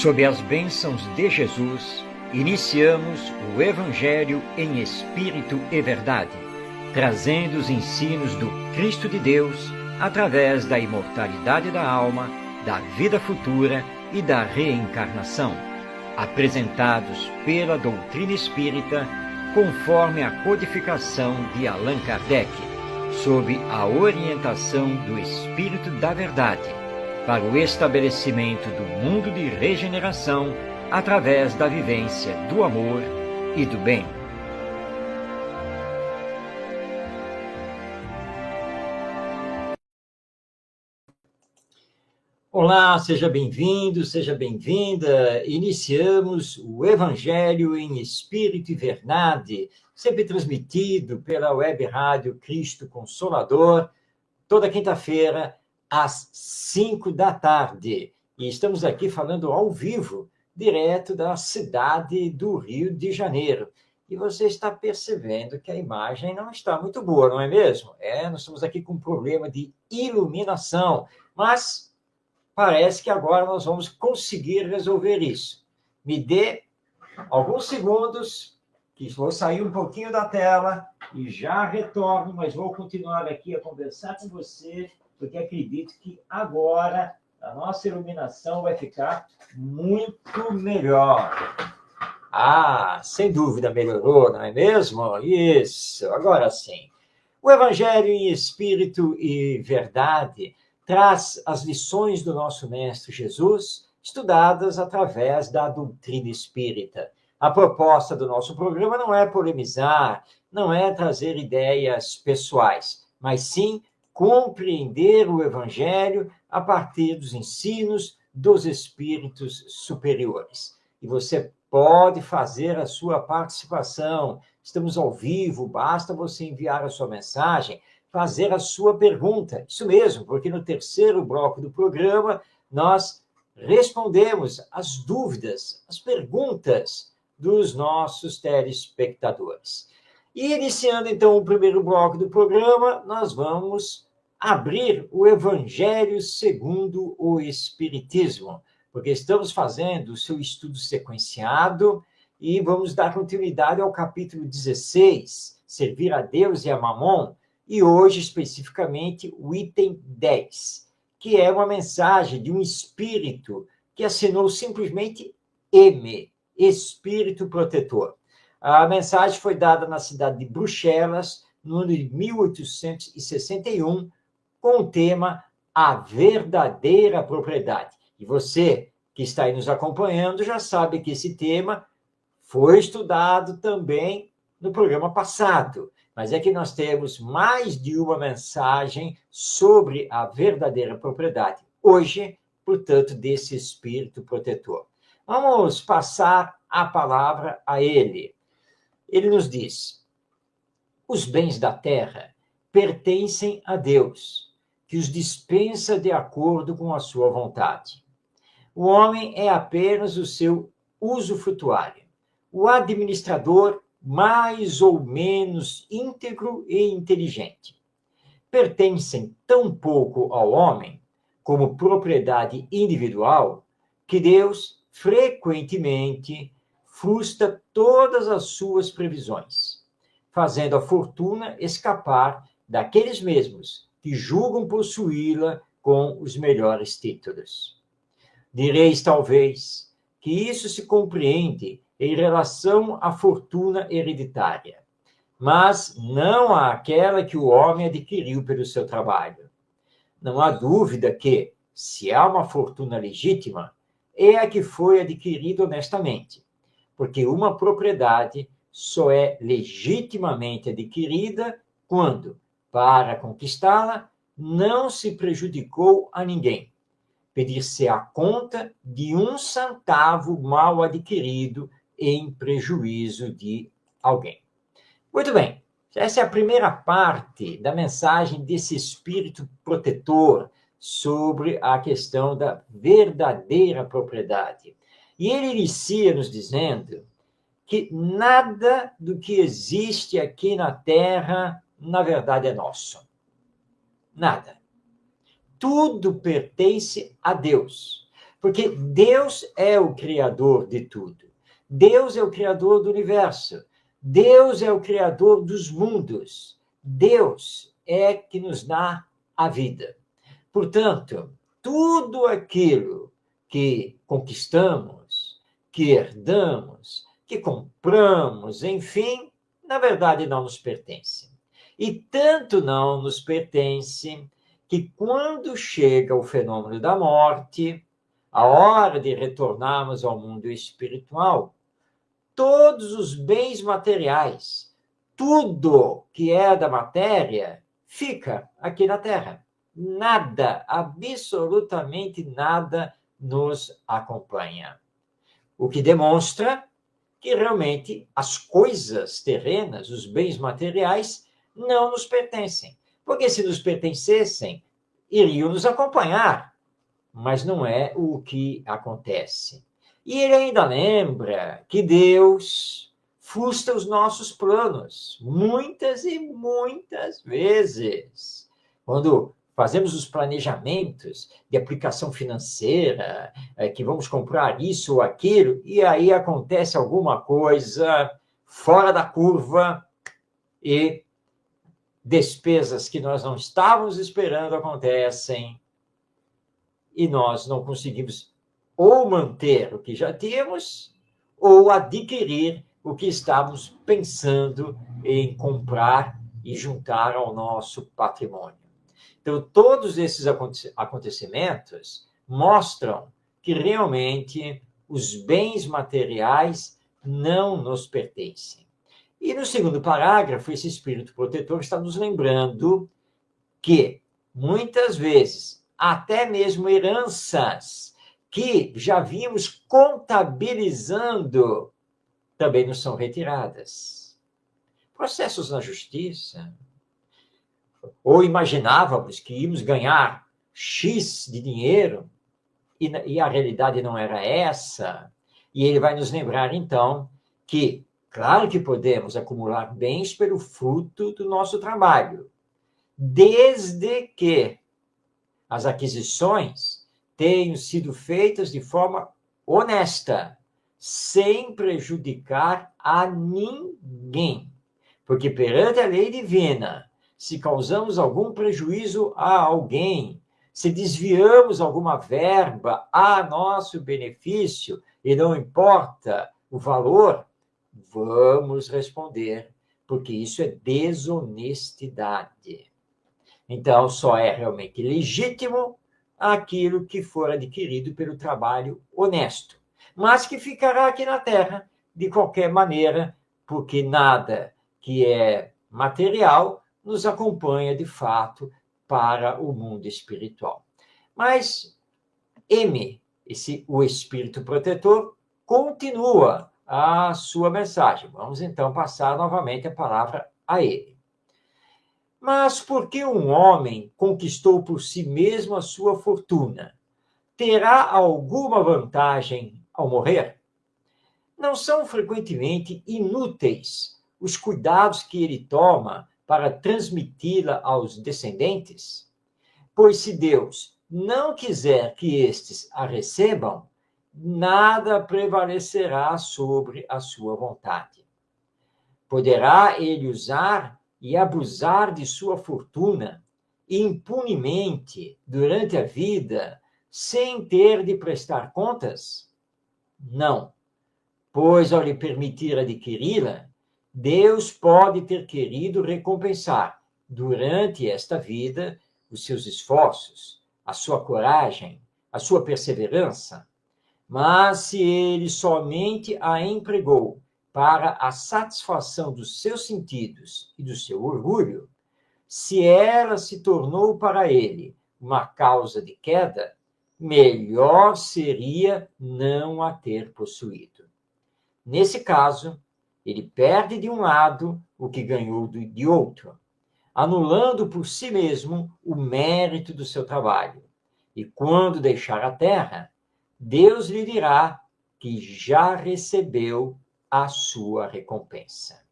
Sob as bênçãos de Jesus, iniciamos o Evangelho em Espírito e Verdade, trazendo os ensinos do Cristo de Deus através da imortalidade da alma, da vida futura e da reencarnação, apresentados pela doutrina espírita conforme a codificação de Allan Kardec, sob a orientação do Espírito da Verdade, para o estabelecimento do mundo de regeneração através da vivência do amor e do bem. Olá, seja bem-vindo, seja bem-vinda. Iniciamos o Evangelho em Espírito e Verdade, sempre transmitido pela web rádio Cristo Consolador, toda quinta-feira, às 5 da tarde. E estamos aqui falando ao vivo, direto da cidade do Rio de Janeiro. E você está percebendo que a imagem não está muito boa, não é mesmo? Nós estamos aqui com um problema de iluminação, mas parece que agora nós vamos conseguir resolver isso. Me dê alguns segundos, que vou sair um pouquinho da tela e já retorno, mas vou continuar aqui a conversar com você, porque acredito que agora a nossa iluminação vai ficar muito melhor. Sem dúvida melhorou, não é mesmo? Isso, agora sim. O Evangelho em Espírito e Verdade traz as lições do nosso Mestre Jesus, estudadas através da doutrina espírita. A proposta do nosso programa não é polemizar, não é trazer ideias pessoais, mas sim compreender o Evangelho a partir dos ensinos dos espíritos superiores. E você pode fazer a sua participação. Estamos ao vivo, basta você enviar a sua mensagem, fazer a sua pergunta. Isso mesmo, porque no terceiro bloco do programa nós respondemos as dúvidas, as perguntas dos nossos telespectadores. E iniciando então o primeiro bloco do programa, nós vamos abrir o Evangelho segundo o Espiritismo, porque estamos fazendo o seu estudo sequenciado e vamos dar continuidade ao capítulo 16, Servir a Deus e a Mamon, e hoje, especificamente, o item 10, que é uma mensagem de um espírito que assinou simplesmente M, Espírito Protetor. A mensagem foi dada na cidade de Bruxelas, no ano de 1861, com o tema A Verdadeira Propriedade. E você que está aí nos acompanhando já sabe que esse tema foi estudado também no programa passado, mas é que nós temos mais de uma mensagem sobre a verdadeira propriedade. Hoje, portanto, desse espírito protetor. Vamos passar a palavra a ele. Ele nos diz: os bens da terra pertencem a Deus, que os dispensa de acordo com a sua vontade. O homem é apenas o seu usufrutuário, o administrador mais ou menos íntegro e inteligente. Pertencem tão pouco ao homem, como propriedade individual, que Deus frequentemente frustra todas as suas previsões, fazendo a fortuna escapar daqueles mesmos que julgam possuí-la com os melhores títulos. Direis, talvez, que isso se compreende em relação à fortuna hereditária, mas não àquela que o homem adquiriu pelo seu trabalho. Não há dúvida que, se há uma fortuna legítima, é a que foi adquirida honestamente, porque uma propriedade só é legitimamente adquirida quando, para conquistá-la, não se prejudicou a ninguém. Pedir-se a conta de um centavo mal adquirido em prejuízo de alguém. Muito bem, essa é a primeira parte da mensagem desse espírito protetor sobre a questão da verdadeira propriedade. E ele inicia nos dizendo que nada do que existe aqui na Terra, na verdade, é nosso. Nada. Tudo pertence a Deus. Porque Deus é o criador de tudo. Deus é o criador do universo. Deus é o criador dos mundos. Deus é que nos dá a vida. Portanto, tudo aquilo que conquistamos, que herdamos, que compramos, enfim, na verdade não nos pertence. E tanto não nos pertence que quando chega o fenômeno da morte, a hora de retornarmos ao mundo espiritual, todos os bens materiais, tudo que é da matéria, fica aqui na Terra. Nada, absolutamente nada nos acompanha. O que demonstra que realmente as coisas terrenas, os bens materiais, não nos pertencem. Porque se nos pertencessem, iriam nos acompanhar, mas não é o que acontece. E ele ainda lembra que Deus frustra os nossos planos, muitas e muitas vezes. Quando fazemos os planejamentos de aplicação financeira, que vamos comprar isso ou aquilo, e aí acontece alguma coisa fora da curva e despesas que nós não estávamos esperando acontecem e nós não conseguimos ou manter o que já tínhamos ou adquirir o que estávamos pensando em comprar e juntar ao nosso patrimônio. Então, todos esses acontecimentos mostram que realmente os bens materiais não nos pertencem. E no segundo parágrafo, esse espírito protetor está nos lembrando que, muitas vezes, até mesmo heranças que já vimos contabilizando também nos são retiradas. Processos na justiça. Ou imaginávamos que íamos ganhar X de dinheiro e a realidade não era essa. E ele vai nos lembrar, então, que, claro que podemos acumular bens pelo fruto do nosso trabalho, desde que as aquisições tenham sido feitas de forma honesta, sem prejudicar a ninguém. Porque perante a lei divina, se causamos algum prejuízo a alguém, se desviamos alguma verba a nosso benefício, e não importa o valor, vamos responder, porque isso é desonestidade. Então, só é realmente legítimo aquilo que for adquirido pelo trabalho honesto, mas que ficará aqui na Terra de qualquer maneira, porque nada que é material nos acompanha de fato para o mundo espiritual. Mas M, o espírito protetor, continua a sua mensagem. Vamos então passar novamente a palavra a ele. Mas por que um homem conquistou por si mesmo a sua fortuna? Terá alguma vantagem ao morrer? Não são frequentemente inúteis os cuidados que ele toma para transmiti-la aos descendentes? Pois se Deus não quiser que estes a recebam, nada prevalecerá sobre a sua vontade. Poderá ele usar e abusar de sua fortuna impunemente durante a vida, sem ter de prestar contas? Não, pois ao lhe permitir adquiri-la, Deus pode ter querido recompensar, durante esta vida, os seus esforços, a sua coragem, a sua perseverança. Mas se ele somente a empregou para a satisfação dos seus sentidos e do seu orgulho, se ela se tornou para ele uma causa de queda, melhor seria não a ter possuído. Nesse caso, ele perde de um lado o que ganhou de outro, anulando por si mesmo o mérito do seu trabalho. E quando deixar a terra, Deus lhe dirá que já recebeu a sua recompensa.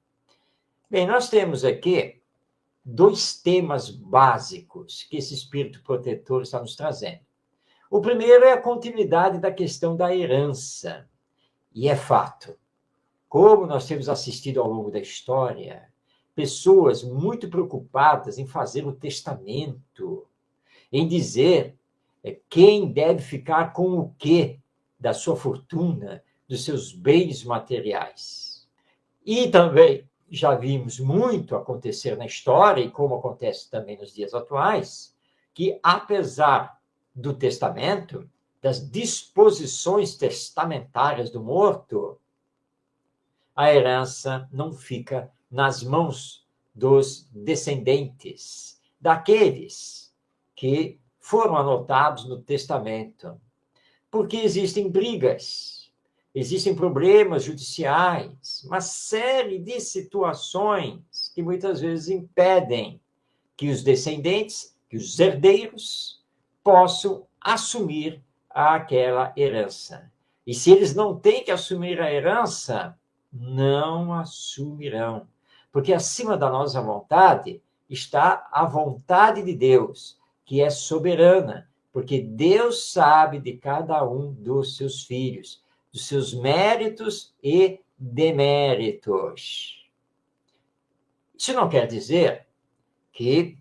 Bem, nós temos aqui dois temas básicos que esse espírito protetor está nos trazendo. O primeiro é a continuidade da questão da herança. E é fato, como nós temos assistido ao longo da história, pessoas muito preocupadas em fazer o testamento, em dizer quem deve ficar com o quê da sua fortuna, dos seus bens materiais. E também já vimos muito acontecer na história, e como acontece também nos dias atuais, que apesar do testamento, das disposições testamentárias do morto, a herança não fica nas mãos dos descendentes, daqueles que foram anotados no testamento. Porque existem brigas, existem problemas judiciais, uma série de situações que muitas vezes impedem que os descendentes, que os herdeiros, possam assumir aquela herança. E se eles não têm que assumir a herança, não assumirão. Porque acima da nossa vontade está a vontade de Deus, que é soberana, porque Deus sabe de cada um dos seus filhos, dos seus méritos e deméritos. Isso não quer dizer que,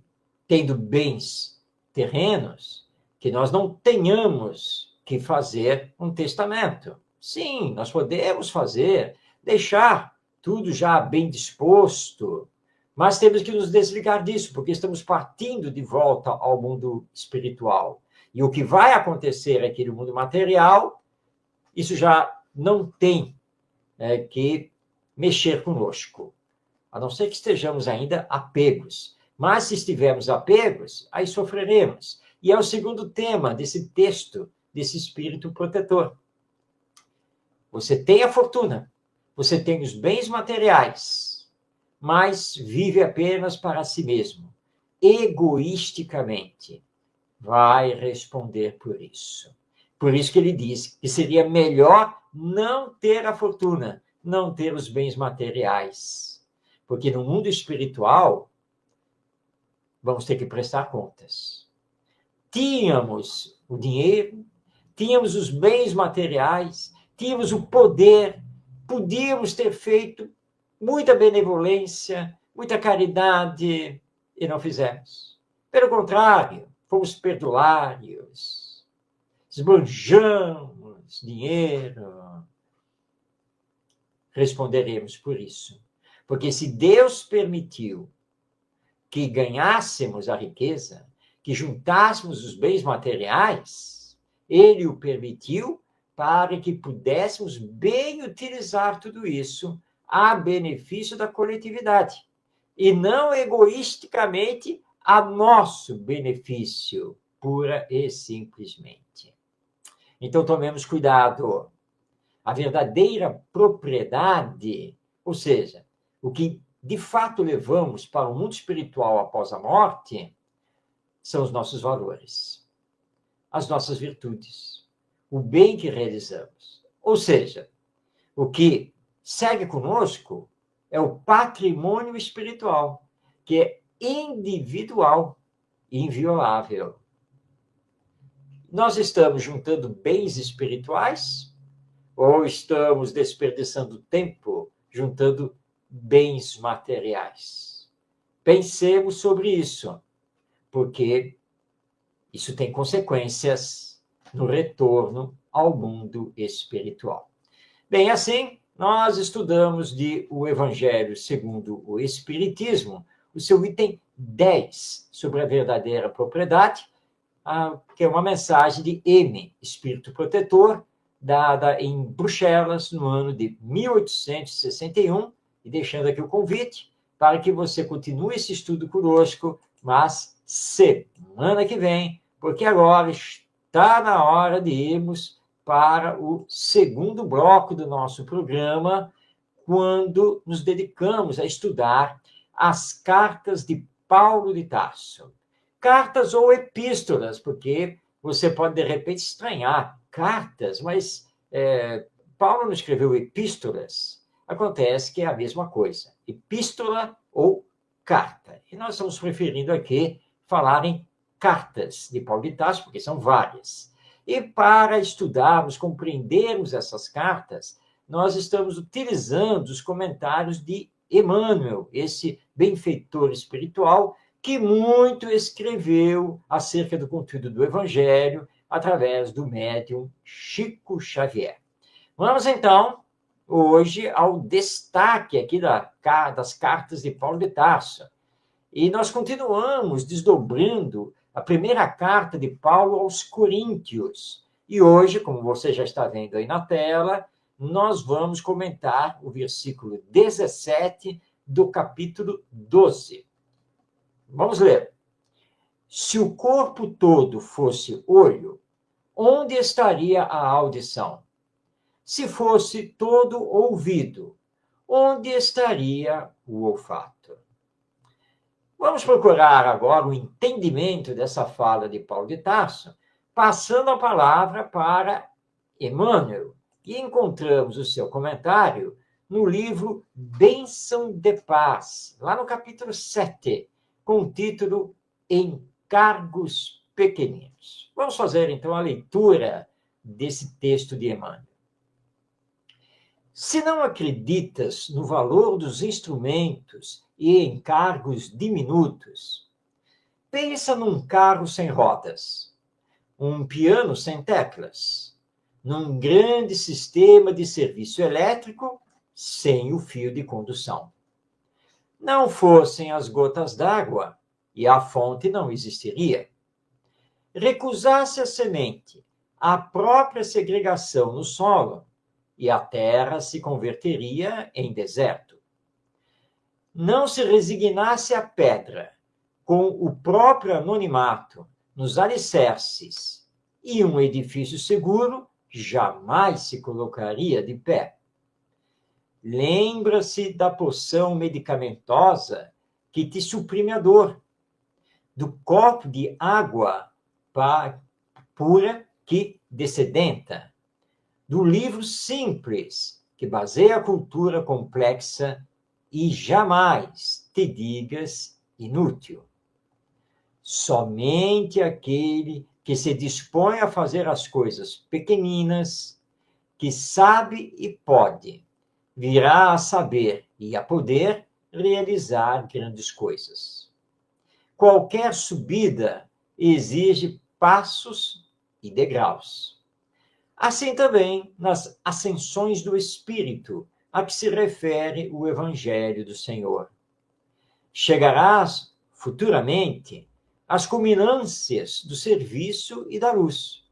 tendo bens terrenos, que nós não tenhamos que fazer um testamento. Sim, nós podemos fazer, deixar tudo já bem disposto, mas temos que nos desligar disso, porque estamos partindo de volta ao mundo espiritual. E o que vai acontecer aqui no mundo material, isso já não tem que mexer conosco, a não ser que estejamos ainda apegos. Mas se estivermos apegos, aí sofreremos. E é o segundo tema desse texto, desse espírito protetor. Você tem a fortuna, você tem os bens materiais, mas vive apenas para si mesmo, egoisticamente. Vai responder por isso. Por isso que ele diz que seria melhor não ter a fortuna, não ter os bens materiais. Porque no mundo espiritual, vamos ter que prestar contas. Tínhamos o dinheiro, tínhamos os bens materiais, tínhamos o poder, podíamos ter feito muita benevolência, muita caridade, e não fizemos. Pelo contrário, fomos perdulários, esbanjamos dinheiro. Responderemos por isso. Porque se Deus permitiu que ganhássemos a riqueza, que juntássemos os bens materiais, ele o permitiu para que pudéssemos bem utilizar tudo isso a benefício da coletividade, e não egoisticamente a nosso benefício, pura e simplesmente. Então, tomemos cuidado. A verdadeira propriedade, ou seja, o que de fato levamos para o mundo espiritual após a morte, são os nossos valores, as nossas virtudes, o bem que realizamos. Ou seja, o que segue conosco é o patrimônio espiritual, que é individual e inviolável. Nós estamos juntando bens espirituais ou estamos desperdiçando tempo juntando bens materiais? Pensemos sobre isso, porque isso tem consequências no retorno ao mundo espiritual. Bem, assim, nós estudamos o Evangelho segundo o Espiritismo, o seu item 10, sobre a verdadeira propriedade, que é uma mensagem de M, Espírito Protetor, dada em Bruxelas no ano de 1861, e deixando aqui o convite para que você continue esse estudo conosco, mas semana que vem, porque agora está na hora de irmos para o segundo bloco do nosso programa, quando nos dedicamos a estudar as cartas de Paulo de Tarso. Cartas ou epístolas, porque você pode, de repente, estranhar cartas, mas Paulo não escreveu epístolas. Acontece que é a mesma coisa, epístola ou carta. E nós estamos preferindo aqui falar em cartas de Paulo de Tarso, porque são várias. E para estudarmos, compreendermos essas cartas, nós estamos utilizando os comentários de Emmanuel, esse benfeitor espiritual que muito escreveu acerca do conteúdo do Evangelho através do médium Chico Xavier. Vamos, então, hoje ao destaque aqui das cartas de Paulo de Tarso. E nós continuamos desdobrando a primeira carta de Paulo aos Coríntios. E hoje, como você já está vendo aí na tela, nós vamos comentar o versículo 17 do capítulo 12. Vamos ler. Se o corpo todo fosse olho, onde estaria a audição? Se fosse todo ouvido, onde estaria o olfato? Vamos procurar agora o entendimento dessa fala de Paulo de Tarso, passando a palavra para Emmanuel, e encontramos o seu comentário no livro Bênção de Paz, lá no capítulo 7, com o título Encargos Pequeninos. Vamos fazer, então, a leitura desse texto de Emmanuel. Se não acreditas no valor dos instrumentos e encargos diminutos, pensa num carro sem rodas, um piano sem teclas, num grande sistema de serviço elétrico sem o fio de condução. Não fossem as gotas d'água e a fonte não existiria. Recusasse a semente a própria segregação no solo, e a terra se converteria em deserto. Não se resignasse a pedra, com o próprio anonimato nos alicerces, e um edifício seguro jamais se colocaria de pé. Lembra-se da poção medicamentosa que te suprime a dor, do copo de água pura que dessedenta, do livro simples, que baseia a cultura complexa, e jamais te digas inútil. Somente aquele que se dispõe a fazer as coisas pequeninas, que sabe e pode, virá a saber e a poder realizar grandes coisas. Qualquer subida exige passos e degraus. Assim também nas ascensões do Espírito, a que se refere o Evangelho do Senhor. Chegarás, futuramente, às culminâncias do serviço e da luz,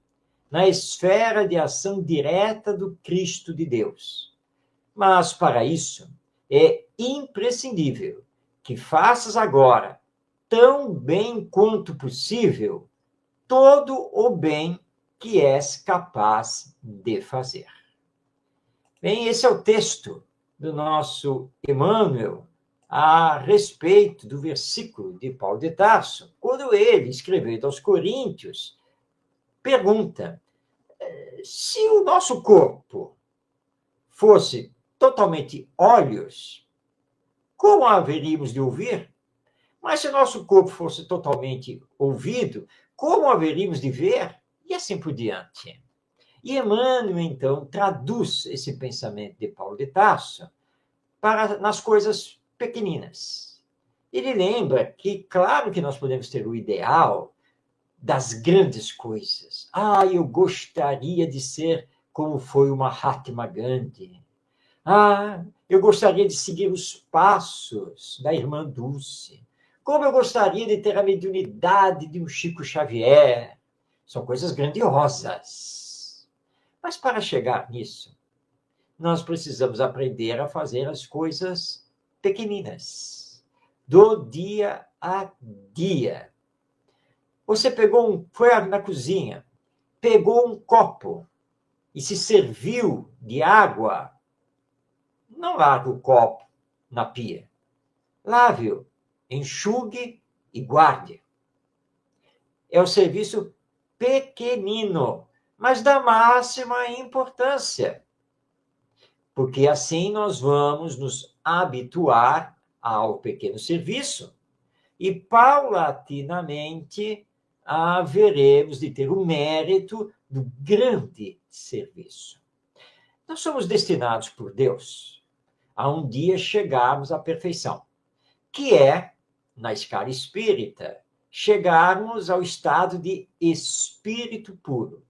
na esfera de ação direta do Cristo de Deus. Mas, para isso, é imprescindível que faças agora, tão bem quanto possível, todo o bem que és capaz de fazer. Bem, esse é o texto do nosso Emmanuel a respeito do versículo de Paulo de Tarso, quando ele, escrevendo aos Coríntios, pergunta: se o nosso corpo fosse totalmente olhos, como haveríamos de ouvir? Mas se o nosso corpo fosse totalmente ouvido, como haveríamos de ver? E assim por diante. E Emmanuel, então, traduz esse pensamento de Paulo de Tarso nas coisas pequeninas. Ele lembra que, claro que nós podemos ter o ideal das grandes coisas. Eu gostaria de ser como foi o Mahatma Gandhi. Eu gostaria de seguir os passos da irmã Dulce. Como eu gostaria de ter a mediunidade de um Chico Xavier. São coisas grandiosas. Mas para chegar nisso, nós precisamos aprender a fazer as coisas pequeninas, do dia a dia. Você foi na cozinha, pegou um copo e se serviu de água. Não largue o copo na pia. Lave-o, enxugue e guarde. É o serviço pequenino, mas da máxima importância. Porque assim nós vamos nos habituar ao pequeno serviço e, paulatinamente, haveremos de ter o mérito do grande serviço. Nós somos destinados por Deus a um dia chegarmos à perfeição, que é, na escala espírita, chegarmos ao estado de espírito puro,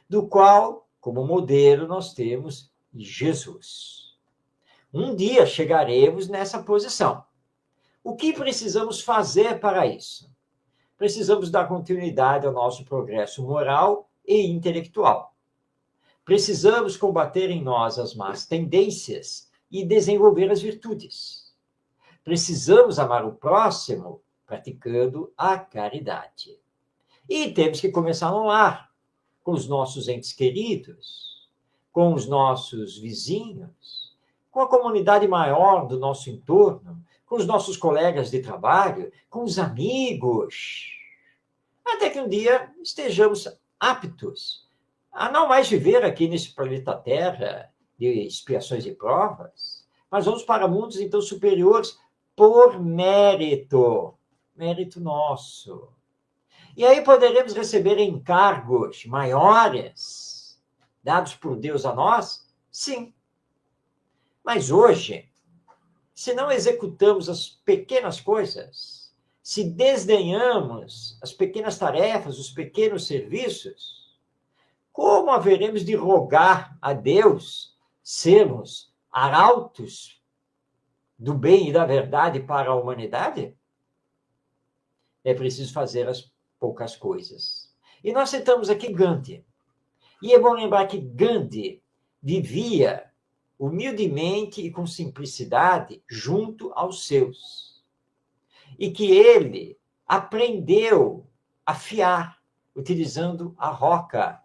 do qual, como modelo, nós temos Jesus. Um dia chegaremos nessa posição. O que precisamos fazer para isso? Precisamos dar continuidade ao nosso progresso moral e intelectual. Precisamos combater em nós as más tendências e desenvolver as virtudes. Precisamos amar o próximo praticando a caridade. E temos que começar no lar, com os nossos entes queridos, com os nossos vizinhos, com a comunidade maior do nosso entorno, com os nossos colegas de trabalho, com os amigos, até que um dia estejamos aptos a não mais viver aqui nesse planeta Terra de expiações e provas, mas vamos para mundos então superiores por mérito nosso. E aí poderemos receber encargos maiores dados por Deus a nós? Sim. Mas hoje, se não executamos as pequenas coisas, se desdenhamos as pequenas tarefas, os pequenos serviços, como haveremos de rogar a Deus sermos arautos do bem e da verdade para a humanidade? É preciso fazer as poucas coisas. E nós citamos aqui Gandhi. E é bom lembrar que Gandhi vivia humildemente e com simplicidade junto aos seus. E que ele aprendeu a fiar, utilizando a roca.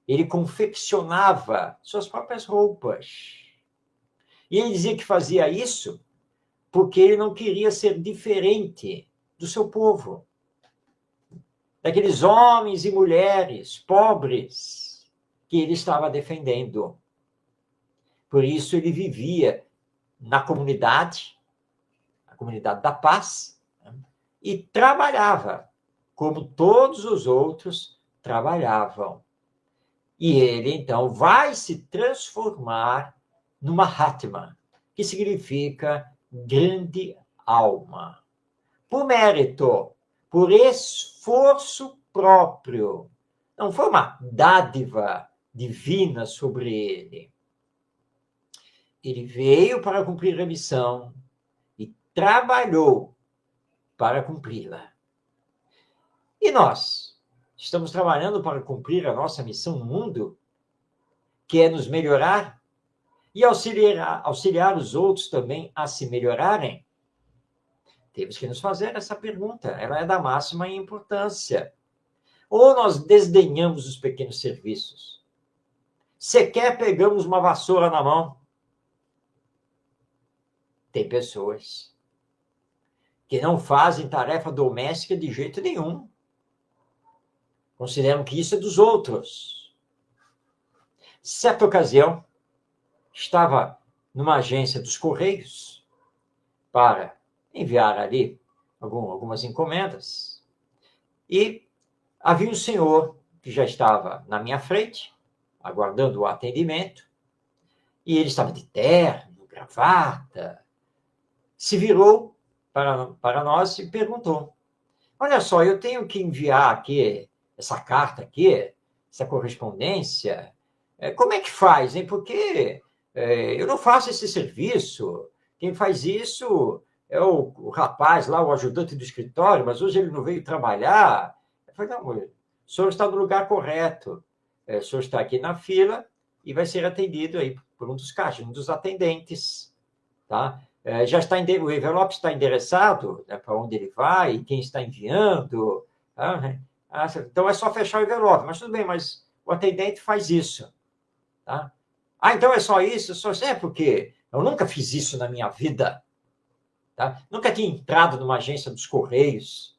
Ele confeccionava suas próprias roupas. E ele dizia que fazia isso porque ele não queria ser diferente do seu povo, daqueles homens e mulheres pobres que ele estava defendendo. Por isso ele vivia na comunidade, a comunidade da paz, né? E trabalhava como todos os outros trabalhavam. E ele, então, vai se transformar no Mahatma, que significa grande alma. Por mérito, por esforço próprio. Não foi uma dádiva divina sobre ele. Ele veio para cumprir a missão e trabalhou para cumpri-la. E nós estamos trabalhando para cumprir a nossa missão no mundo, que é nos melhorar e auxiliar os outros também a se melhorarem? Temos que nos fazer essa pergunta. Ela é da máxima importância. Ou nós desdenhamos os pequenos serviços? Sequer pegamos uma vassoura na mão? Tem pessoas que não fazem tarefa doméstica de jeito nenhum. Consideram que isso é dos outros. Certa ocasião, estava numa agência dos Correios para enviar ali algumas encomendas. E havia um senhor que já estava na minha frente, aguardando o atendimento, e ele estava de terno, gravata, se virou para nós e perguntou: olha só, eu tenho que enviar aqui essa carta aqui, essa correspondência, como é que faz, hein? Porque eu não faço esse serviço, quem faz isso é o rapaz lá, o ajudante do escritório, mas hoje ele não veio trabalhar. Eu falei: não, o senhor está no lugar correto, o senhor está aqui na fila e vai ser atendido aí por um dos caixas, um dos atendentes, tá? Já está o envelope está endereçado, né, para onde ele vai e quem está enviando. Tá? Então é só fechar o envelope, mas tudo bem, mas o atendente faz isso. Tá? Então é só isso? Porque eu nunca fiz isso na minha vida. Tá? Nunca tinha entrado numa agência dos Correios.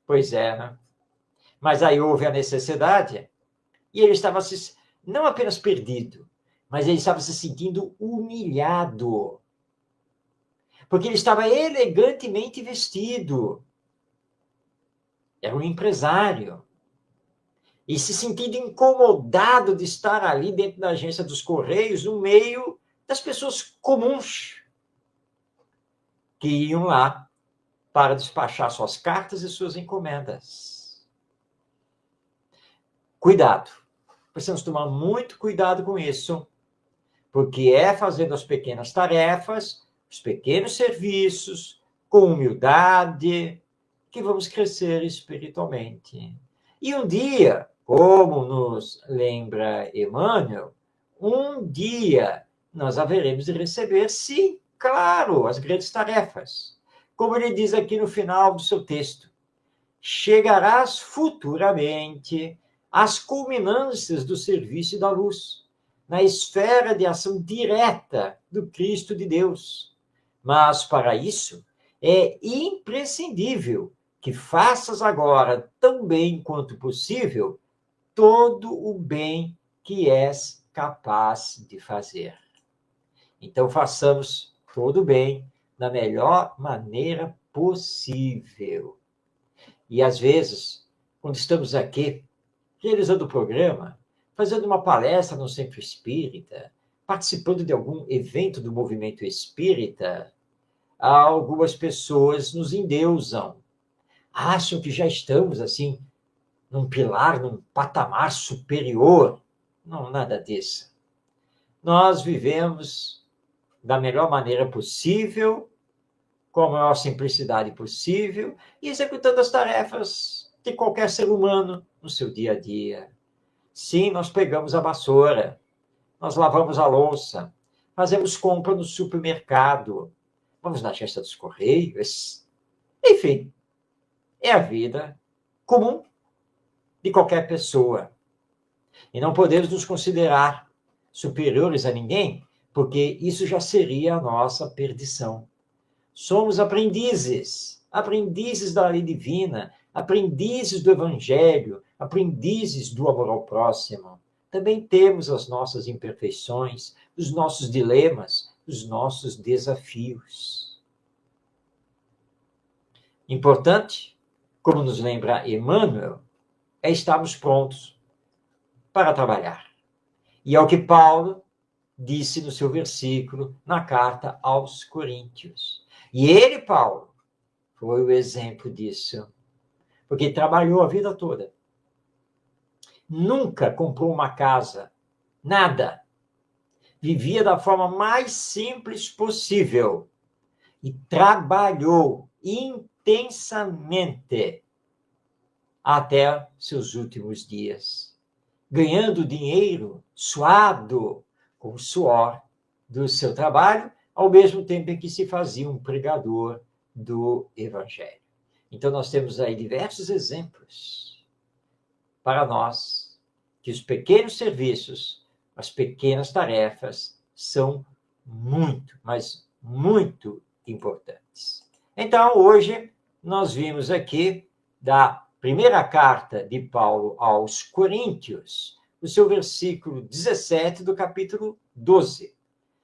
Pois é, né? Mas aí houve a necessidade e ele estava não apenas perdido, mas ele estava se sentindo humilhado. Porque ele estava elegantemente vestido. era um empresário, e se sentindo incomodado de estar ali dentro da agência dos Correios, no meio das pessoas comuns que iam lá para despachar suas cartas e suas encomendas. Cuidado. Precisamos tomar muito cuidado com isso, porque é fazendo as pequenas tarefas, os pequenos serviços, com humildade, que vamos crescer espiritualmente. E um dia, como nos lembra Emmanuel, um dia nós haveremos de receber, sim, claro, as grandes tarefas. Como ele diz aqui no final do seu texto, chegarás futuramente às culminâncias do serviço da luz, na esfera de ação direta do Cristo de Deus. Mas, para isso, é imprescindível que faças agora, tão bem quanto possível, todo o bem que és capaz de fazer. Então, façamos todo o bem da melhor maneira possível. E, às vezes, quando estamos aqui, realizando o programa, fazendo uma palestra no Centro Espírita, participando de algum evento do movimento espírita, algumas pessoas nos endeusam, acham que já estamos, assim, num pilar, num patamar superior. Não, nada disso. Nós vivemos da melhor maneira possível, com a maior simplicidade possível, e executando as tarefas de qualquer ser humano no seu dia a dia. Sim, nós pegamos a vassoura, nós lavamos a louça, fazemos compra no supermercado, vamos na agência dos Correios, enfim, é a vida comum de qualquer pessoa. E não podemos nos considerar superiores a ninguém, porque isso já seria a nossa perdição. Somos aprendizes, aprendizes da lei divina, aprendizes do evangelho, aprendizes do amor ao próximo. Também temos as nossas imperfeições, os nossos dilemas, os nossos desafios. Importante, como nos lembra Emmanuel, é estarmos prontos para trabalhar. E é o que Paulo disse no seu versículo na carta aos Coríntios. E ele, Paulo, foi o exemplo disso, porque trabalhou a vida toda. Nunca comprou uma casa, nada. Vivia da forma mais simples possível e trabalhou intensamente até seus últimos dias, ganhando dinheiro suado com o suor do seu trabalho, ao mesmo tempo em que se fazia um pregador do Evangelho. Então, nós temos aí diversos exemplos para nós que os pequenos serviços, as pequenas tarefas são muito, mas muito importantes. Então, hoje, nós vimos aqui da primeira carta de Paulo aos Coríntios, o seu versículo 17 do capítulo 12.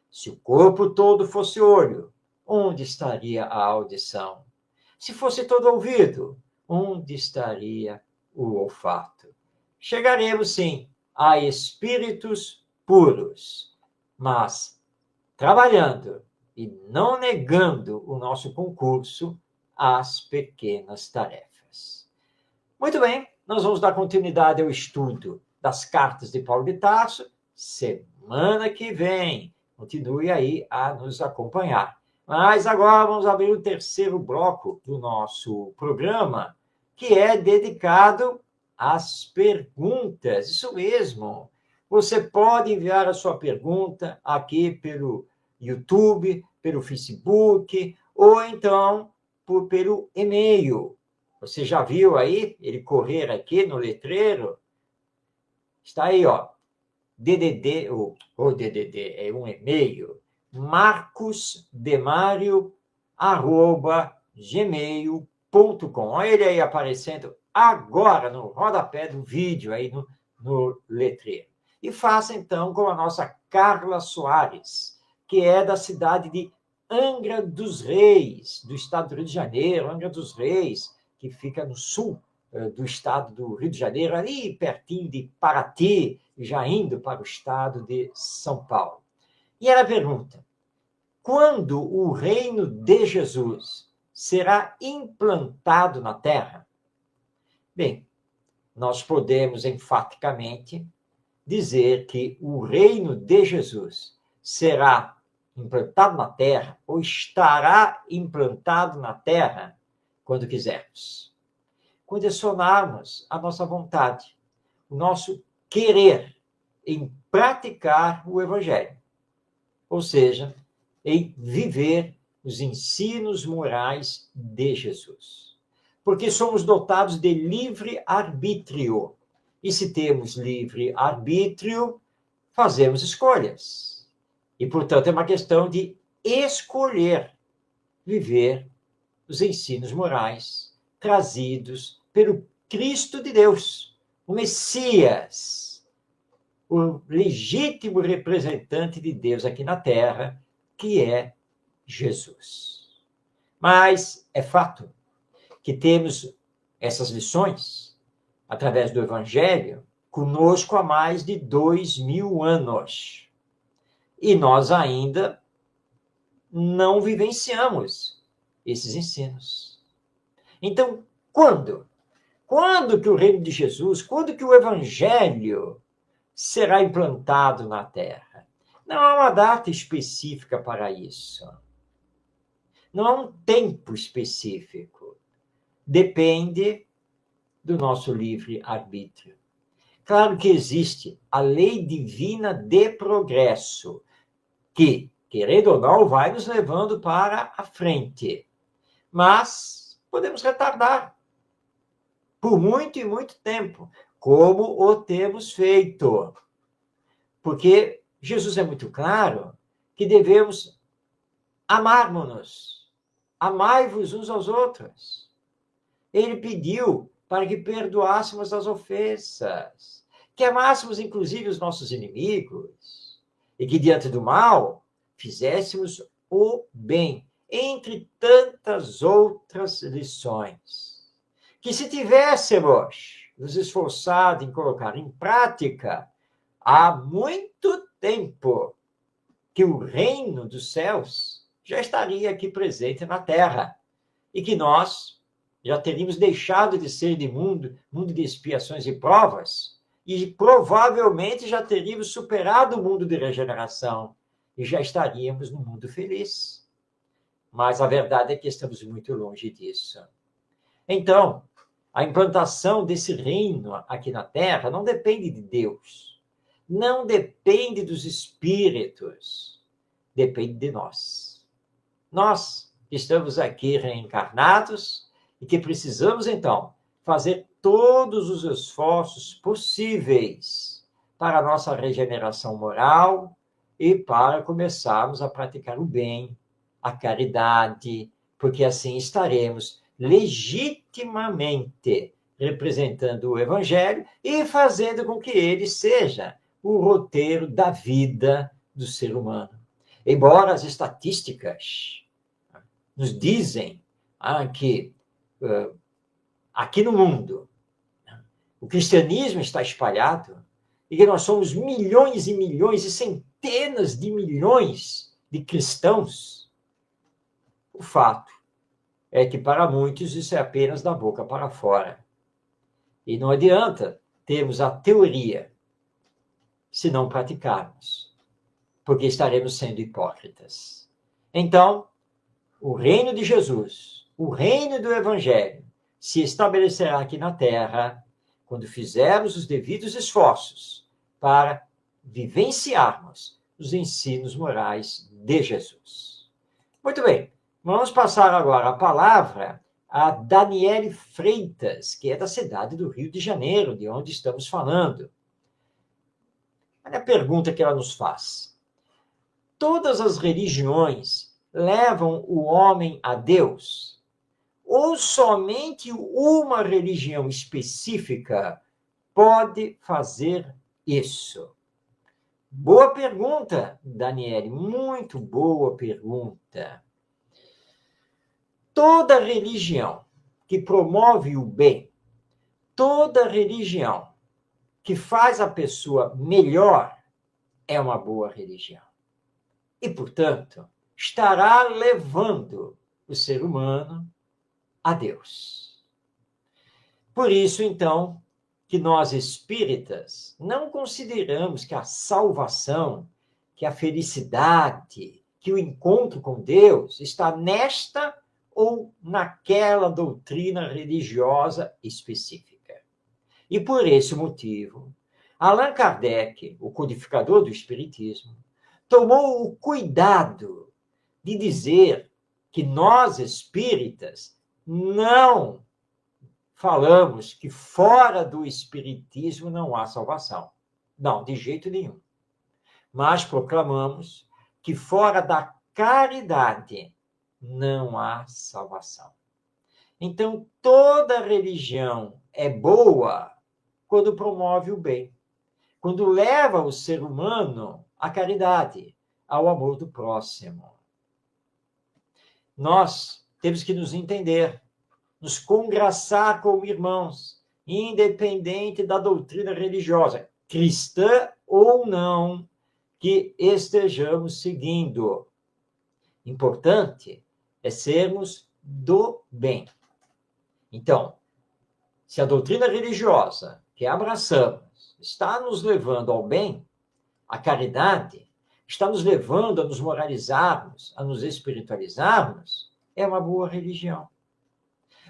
Se o corpo todo fosse olho, onde estaria a audição? Se fosse todo ouvido, onde estaria o olfato? Chegaremos, sim, a espíritos puros, mas trabalhando e não negando o nosso concurso às pequenas tarefas. Muito bem, nós vamos dar continuidade ao estudo das cartas de Paulo de Tarso, semana que vem. Continue aí a nos acompanhar. Mas agora vamos abrir o terceiro bloco do nosso programa, que é dedicado às perguntas. Isso mesmo. Você pode enviar a sua pergunta aqui pelo YouTube, pelo Facebook, ou então pelo e-mail. Você já viu aí ele correr aqui no letreiro? Está aí, ó. DDD, ou DDD, é um e-mail, marcosdemario@gmail.com. Olha ele aí aparecendo agora no rodapé do vídeo, aí no letreiro. E faça, então, com a nossa Carla Soares, que é da cidade de Angra dos Reis, do estado do Rio de Janeiro, Angra dos Reis, que fica no sul do estado do Rio de Janeiro, ali pertinho de Paraty, já indo para o estado de São Paulo. E ela pergunta: quando o reino de Jesus será implantado na Terra? Bem, nós podemos enfaticamente dizer que o reino de Jesus será implantado na Terra, ou estará implantado na Terra, quando quisermos. Condicionarmos a nossa vontade, o nosso querer em praticar o Evangelho, ou seja, em viver os ensinos morais de Jesus. Porque somos dotados de livre arbítrio. E se temos livre arbítrio, fazemos escolhas. E, portanto, é uma questão de escolher viver os ensinos morais trazidos pelo Cristo de Deus, o Messias, o legítimo representante de Deus aqui na Terra, que é Jesus. Mas é fato que temos essas lições através do Evangelho conosco há mais de 2000 anos. E nós ainda não vivenciamos esses ensinos. Então, quando? Quando que o reino de Jesus, quando que o Evangelho será implantado na Terra? Não há uma data específica para isso. Não há um tempo específico. Depende do nosso livre-arbítrio. Claro que existe a lei divina de progresso, que, querendo ou não, vai nos levando para a frente. Mas podemos retardar por muito e muito tempo, como o temos feito. Porque Jesus é muito claro que devemos amar-nos, amai-vos uns aos outros. Ele pediu para que perdoássemos as ofensas, que amássemos inclusive os nossos inimigos, e que diante do mal fizéssemos o bem, entre tantas outras lições. Que se tivéssemos nos esforçado em colocar em prática, há muito tempo que o reino dos céus já estaria aqui presente na Terra, e que nós já teríamos deixado de ser de mundo de expiações e provas, e provavelmente já teríamos superado o mundo de regeneração, e já estaríamos no mundo feliz. Mas a verdade é que estamos muito longe disso. Então, a implantação desse reino aqui na Terra não depende de Deus, não depende dos espíritos, depende de nós. Nós estamos aqui reencarnados e que precisamos, então, fazer todos os esforços possíveis para a nossa regeneração moral e para começarmos a praticar o bem, a caridade, porque assim estaremos legitimamente representando o Evangelho e fazendo com que ele seja o roteiro da vida do ser humano. Embora as estatísticas nos dizem que aqui no mundo o cristianismo está espalhado e que nós somos milhões e milhões e centenas de milhões de cristãos, o fato é que para muitos isso é apenas da boca para fora. E não adianta termos a teoria se não praticarmos, porque estaremos sendo hipócritas. Então, o reino de Jesus, o reino do Evangelho, se estabelecerá aqui na Terra quando fizermos os devidos esforços para vivenciarmos os ensinos morais de Jesus. Muito bem, vamos passar agora a palavra a Daniele Freitas, que é da cidade do Rio de Janeiro, de onde estamos falando. Olha a pergunta que ela nos faz. Todas as religiões levam o homem a Deus? Ou somente uma religião específica pode fazer isso? Boa pergunta, Daniele, muito boa pergunta. Toda religião que promove o bem, toda religião que faz a pessoa melhor é uma boa religião. E, portanto, estará levando o ser humano a Deus. Por isso, então, que nós espíritas não consideramos que a salvação, que a felicidade, que o encontro com Deus está nesta ou naquela doutrina religiosa específica. E por esse motivo, Allan Kardec, o codificador do Espiritismo, tomou o cuidado de dizer que nós espíritas não falamos que fora do Espiritismo não há salvação. Não, de jeito nenhum. Mas proclamamos que fora da caridade não há salvação. Então, toda religião é boa quando promove o bem, quando leva o ser humano à caridade, ao amor do próximo. Nós temos que nos entender, nos congraçar como irmãos, independente da doutrina religiosa, cristã ou não, que estejamos seguindo. Importante é sermos do bem. Então, se a doutrina religiosa que abraçamos está nos levando ao bem, à caridade, está nos levando a nos moralizarmos, a nos espiritualizarmos, é uma boa religião.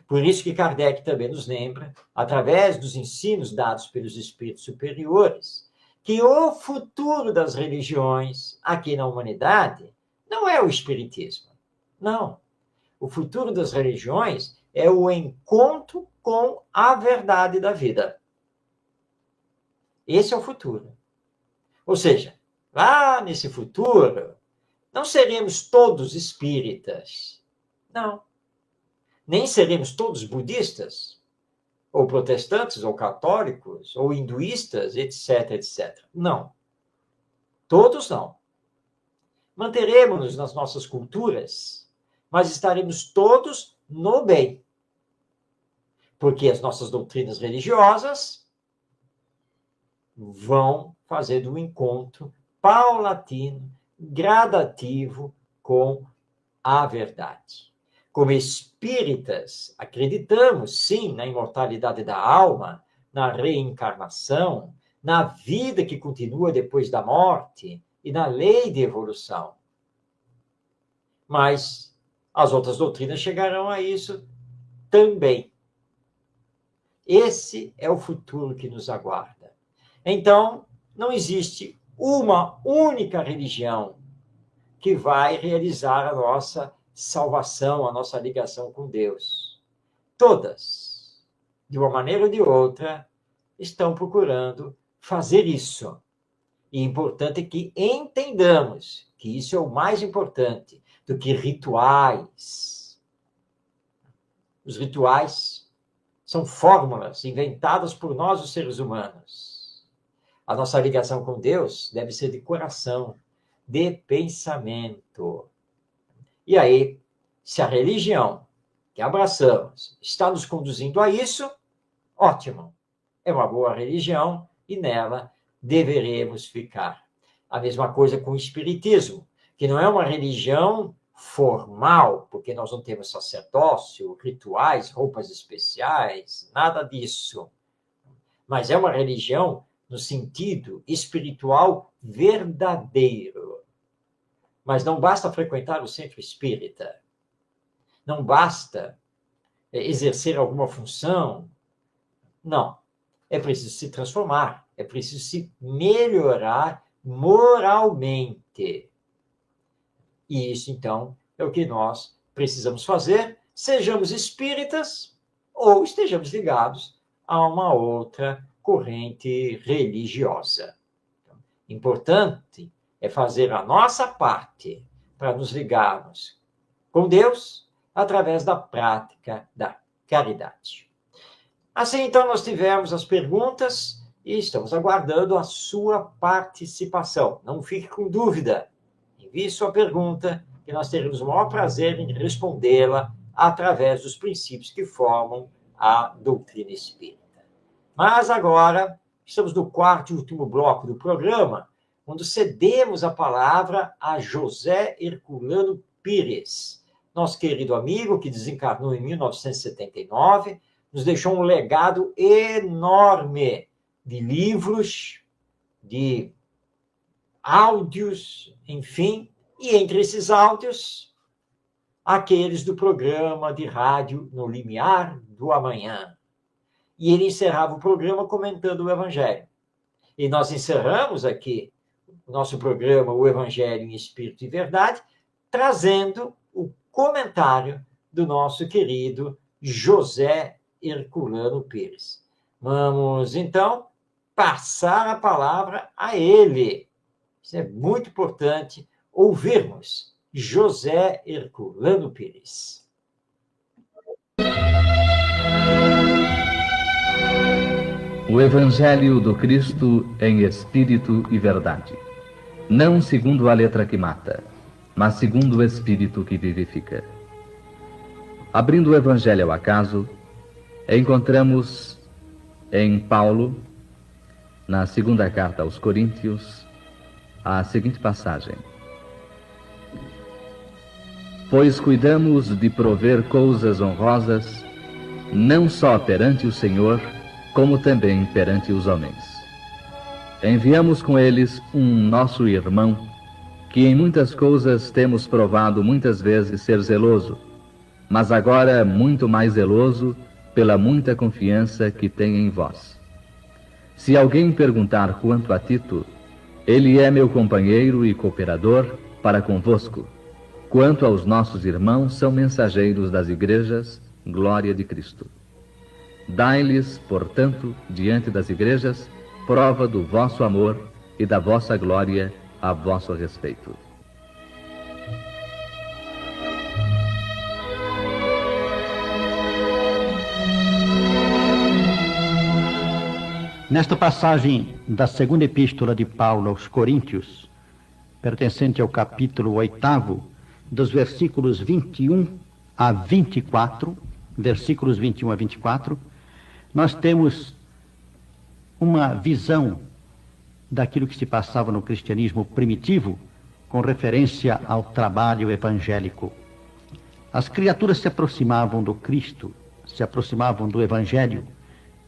Por isso que Kardec também nos lembra, através dos ensinos dados pelos espíritos superiores, que o futuro das religiões aqui na humanidade não é o espiritismo. Não. O futuro das religiões é o encontro com a verdade da vida. Esse é o futuro. Ou seja, lá nesse futuro, não seremos todos espíritas. Não. Nem seremos todos budistas, ou protestantes, ou católicos, ou hinduístas, etc, etc. Não. Todos não. Manteremos-nos nas nossas culturas, mas estaremos todos no bem. Porque as nossas doutrinas religiosas vão fazer do encontro paulatino, gradativo com a verdade. Como espíritas, acreditamos, sim, na imortalidade da alma, na reencarnação, na vida que continua depois da morte e na lei de evolução. Mas as outras doutrinas chegarão a isso também. Esse é o futuro que nos aguarda. Então, não existe uma única religião que vai realizar a nossa salvação, a nossa ligação com Deus. Todas, de uma maneira ou de outra, estão procurando fazer isso. E é importante que entendamos que isso é o mais importante do que rituais. Os rituais são fórmulas inventadas por nós, os seres humanos. A nossa ligação com Deus deve ser de coração, de pensamento. E aí, se a religião que abraçamos está nos conduzindo a isso, ótimo. É uma boa religião e nela deveremos ficar. A mesma coisa com o espiritismo, que não é uma religião formal, porque nós não temos sacerdócio, rituais, roupas especiais, nada disso. Mas é uma religião no sentido espiritual verdadeiro. Mas não basta frequentar o centro espírita. Não basta exercer alguma função. Não. É preciso se transformar. É preciso se melhorar moralmente. E isso, então, é o que nós precisamos fazer, sejamos espíritas ou estejamos ligados a uma outra corrente religiosa. Então, importante é fazer a nossa parte para nos ligarmos com Deus através da prática da caridade. Assim, então, nós tivemos as perguntas e estamos aguardando a sua participação. Não fique com dúvida. Envie sua pergunta, que nós teremos o maior prazer em respondê-la através dos princípios que formam a doutrina espírita. Mas agora, estamos no quarto e último bloco do programa, quando cedemos a palavra a José Herculano Pires, nosso querido amigo que desencarnou em 1979, nos deixou um legado enorme de livros, de áudios, enfim, e entre esses áudios, aqueles do programa de rádio No Limiar do Amanhã. E ele encerrava o programa comentando o Evangelho. E nós encerramos aqui o nosso programa, o Evangelho em Espírito e Verdade, trazendo o comentário do nosso querido José Herculano Pires. Vamos, então, passar a palavra a ele. Isso é muito importante, ouvirmos José Herculano Pires. O Evangelho do Cristo em Espírito e Verdade. Não segundo a letra que mata, mas segundo o Espírito que vivifica. Abrindo o Evangelho ao acaso, encontramos em Paulo, na segunda carta aos Coríntios, a seguinte passagem: Pois cuidamos de prover coisas honrosas, não só perante o Senhor, como também perante os homens. Enviamos com eles um nosso irmão, que em muitas coisas temos provado muitas vezes ser zeloso, mas agora muito mais zeloso pela muita confiança que tem em vós. Se alguém perguntar quanto a Tito, ele é meu companheiro e cooperador para convosco. Quanto aos nossos irmãos, são mensageiros das igrejas, glória de Cristo. Dai-lhes, portanto, diante das igrejas, prova do vosso amor e da vossa glória a vosso respeito. Nesta passagem da segunda epístola de Paulo aos Coríntios, pertencente ao capítulo 8, dos versículos 21 a 24, versículos 21 a 24, nós temos uma visão daquilo que se passava no cristianismo primitivo com referência ao trabalho evangélico. As criaturas se aproximavam do Cristo, se aproximavam do Evangelho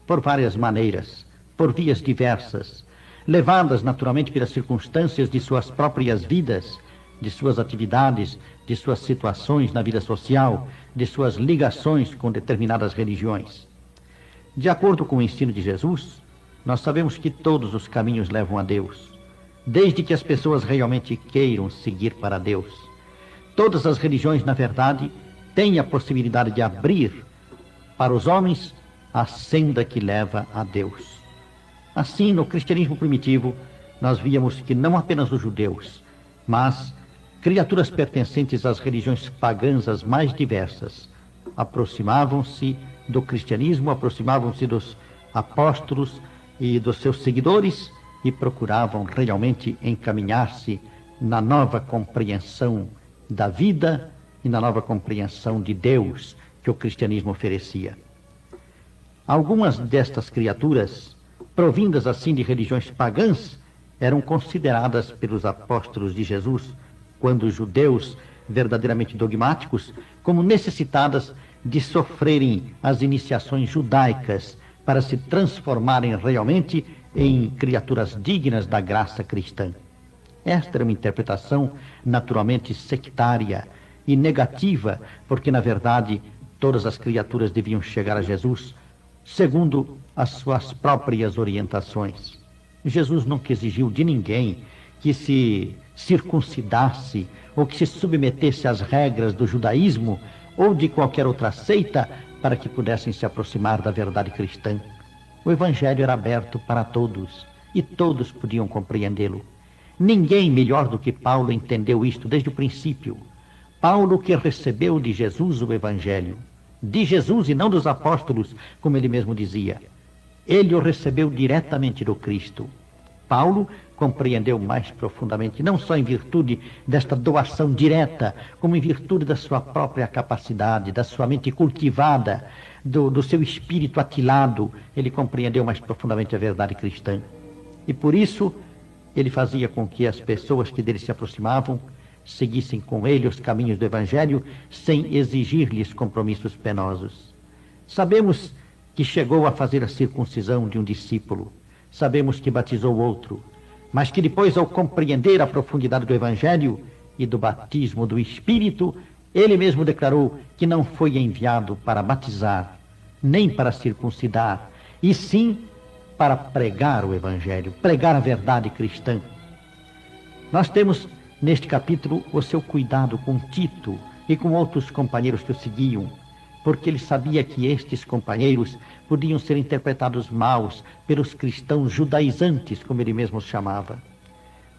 por várias maneiras, por vias diversas, levadas naturalmente pelas circunstâncias de suas próprias vidas, de suas atividades, de suas situações na vida social, de suas ligações com determinadas religiões. De acordo com o ensino de Jesus, nós sabemos que todos os caminhos levam a Deus, desde que as pessoas realmente queiram seguir para Deus. Todas as religiões, na verdade, têm a possibilidade de abrir para os homens a senda que leva a Deus. Assim, no cristianismo primitivo, nós víamos que não apenas os judeus, mas criaturas pertencentes às religiões pagãs as mais diversas, aproximavam-se do cristianismo, aproximavam-se dos apóstolos e dos seus seguidores e procuravam realmente encaminhar-se na nova compreensão da vida e na nova compreensão de Deus que o cristianismo oferecia. Algumas destas criaturas, provindas assim de religiões pagãs, eram consideradas pelos apóstolos de Jesus, quando judeus verdadeiramente dogmáticos, como necessitadas de sofrerem as iniciações judaicas para se transformarem realmente em criaturas dignas da graça cristã. Esta era uma interpretação naturalmente sectária e negativa, porque na verdade todas as criaturas deviam chegar a Jesus segundo as suas próprias orientações. Jesus nunca exigiu de ninguém que se circuncidasse ou que se submetesse às regras do judaísmo ou de qualquer outra seita para que pudessem se aproximar da verdade cristã. O Evangelho era aberto para todos e todos podiam compreendê-lo. Ninguém melhor do que Paulo entendeu isto desde o princípio. Paulo, que recebeu de Jesus o Evangelho, de Jesus e não dos apóstolos, como ele mesmo dizia. Ele o recebeu diretamente do Cristo. Paulo compreendeu mais profundamente, não só em virtude desta doação direta, como em virtude da sua própria capacidade, da sua mente cultivada, do seu espírito atilado, ele compreendeu mais profundamente a verdade cristã. E por isso, ele fazia com que as pessoas que dele se aproximavam seguissem com ele os caminhos do Evangelho, sem exigir-lhes compromissos penosos. Sabemos que chegou a fazer a circuncisão de um discípulo, sabemos que batizou outro, mas que depois, ao compreender a profundidade do Evangelho e do batismo do Espírito, ele mesmo declarou que não foi enviado para batizar, nem para circuncidar, e sim para pregar o Evangelho, pregar a verdade cristã. Nós temos neste capítulo o seu cuidado com Tito e com outros companheiros que o seguiam, porque ele sabia que estes companheiros podiam ser interpretados maus pelos cristãos judaizantes, como ele mesmo os chamava.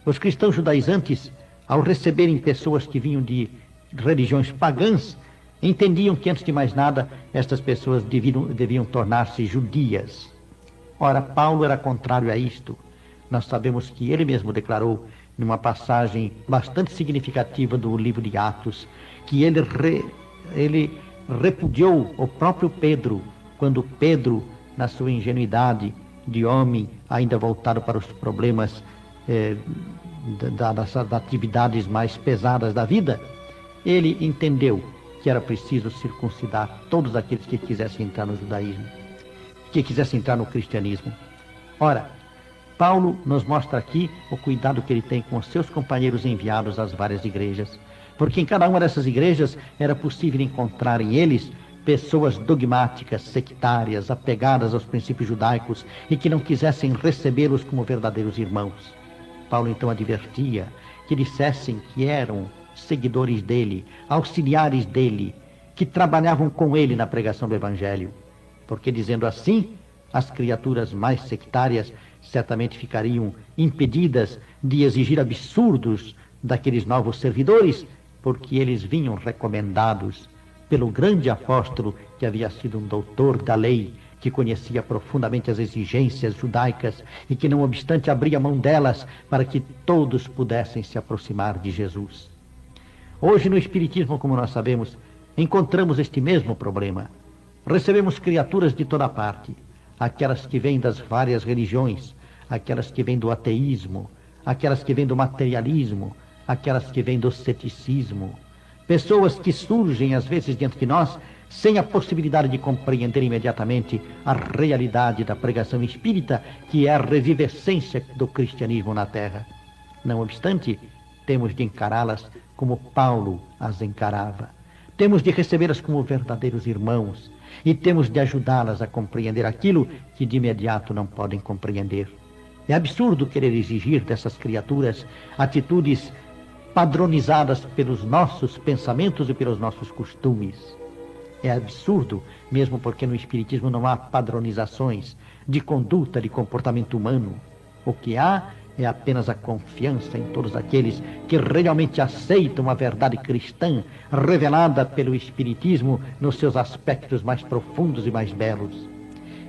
Os cristãos judaizantes, ao receberem pessoas que vinham de religiões pagãs, entendiam que, antes de mais nada, estas pessoas deviam tornar-se judias. Ora, Paulo era contrário a isto. Nós sabemos que ele mesmo declarou, numa passagem bastante significativa do livro de Atos, que ele repudiou o próprio Pedro, quando Pedro, na sua ingenuidade de homem, ainda voltado para os problemas das atividades mais pesadas da vida, ele entendeu que era preciso circuncidar todos aqueles que quisessem entrar no judaísmo, que quisessem entrar no cristianismo. Ora, Paulo nos mostra aqui o cuidado que ele tem com os seus companheiros enviados às várias igrejas, porque em cada uma dessas igrejas era possível encontrar em eles pessoas dogmáticas, sectárias, apegadas aos princípios judaicos e que não quisessem recebê-los como verdadeiros irmãos. Paulo então advertia que dissessem que eram seguidores dele, auxiliares dele, que trabalhavam com ele na pregação do Evangelho, porque dizendo assim, as criaturas mais sectárias certamente ficariam impedidas de exigir absurdos daqueles novos servidores, porque eles vinham recomendados pelo grande apóstolo que havia sido um doutor da lei, que conhecia profundamente as exigências judaicas e que, não obstante, abria mão delas para que todos pudessem se aproximar de Jesus. Hoje, no Espiritismo, como nós sabemos, encontramos este mesmo problema. Recebemos criaturas de toda parte, aquelas que vêm das várias religiões, aquelas que vêm do ateísmo, aquelas que vêm do materialismo, aquelas que vêm do ceticismo. Pessoas que surgem, às vezes, diante de nós, sem a possibilidade de compreender imediatamente a realidade da pregação espírita, que é a revivescência do cristianismo na Terra. Não obstante, temos de encará-las como Paulo as encarava. Temos de recebê-las como verdadeiros irmãos e temos de ajudá-las a compreender aquilo que de imediato não podem compreender. É absurdo querer exigir dessas criaturas atitudes padronizadas pelos nossos pensamentos e pelos nossos costumes. É absurdo, mesmo porque no Espiritismo não há padronizações de conduta, de comportamento humano. O que há é apenas a confiança em todos aqueles que realmente aceitam a verdade cristã revelada pelo Espiritismo nos seus aspectos mais profundos e mais belos.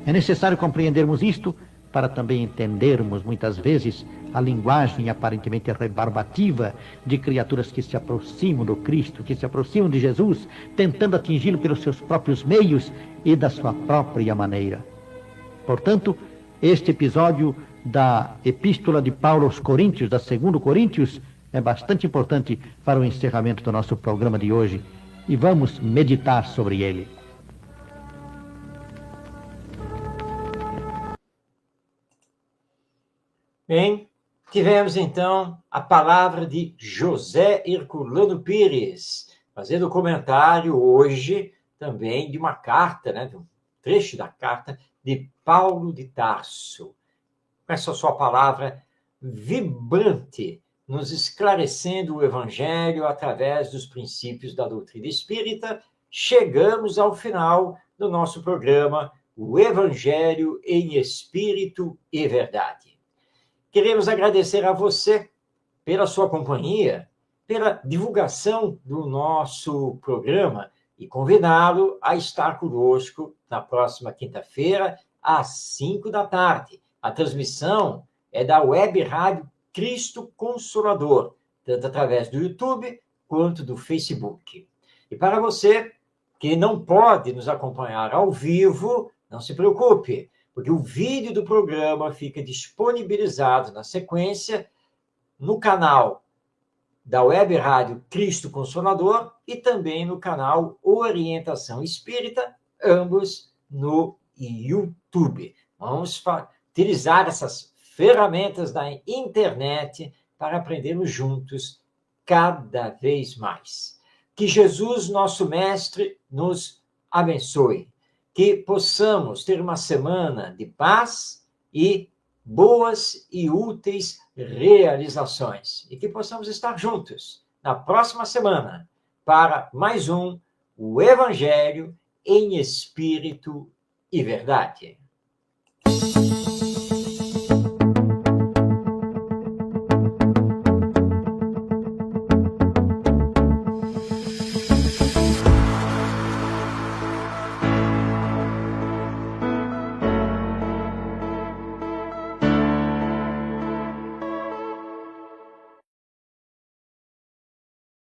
É necessário compreendermos isto para também entendermos, muitas vezes, a linguagem aparentemente rebarbativa de criaturas que se aproximam do Cristo, que se aproximam de Jesus, tentando atingi-lo pelos seus próprios meios e da sua própria maneira. Portanto, este episódio da Epístola de Paulo aos Coríntios, da 2 Coríntios, é bastante importante para o encerramento do nosso programa de hoje, e vamos meditar sobre ele. Bem, tivemos então a palavra de José Herculano Pires, fazendo comentário hoje também de uma carta, de um trecho da carta de Paulo de Tarso. Com essa sua palavra vibrante, nos esclarecendo o Evangelho através dos princípios da doutrina espírita, chegamos ao final do nosso programa, o Evangelho em Espírito e Verdade. Queremos agradecer a você pela sua companhia, pela divulgação do nosso programa e convidá-lo a estar conosco na próxima quinta-feira, às 5 da tarde. A transmissão é da Web Rádio Cristo Consolador, tanto através do YouTube quanto do Facebook. E para você que não pode nos acompanhar ao vivo, não se preocupe, porque o vídeo do programa fica disponibilizado na sequência no canal da Web Rádio Cristo Consolador e também no canal Orientação Espírita, ambos no YouTube. Vamos utilizar essas ferramentas da internet para aprendermos juntos cada vez mais. Que Jesus, nosso Mestre, nos abençoe. Que possamos ter uma semana de paz e boas e úteis realizações. E que possamos estar juntos na próxima semana para mais o Evangelho em Espírito e Verdade.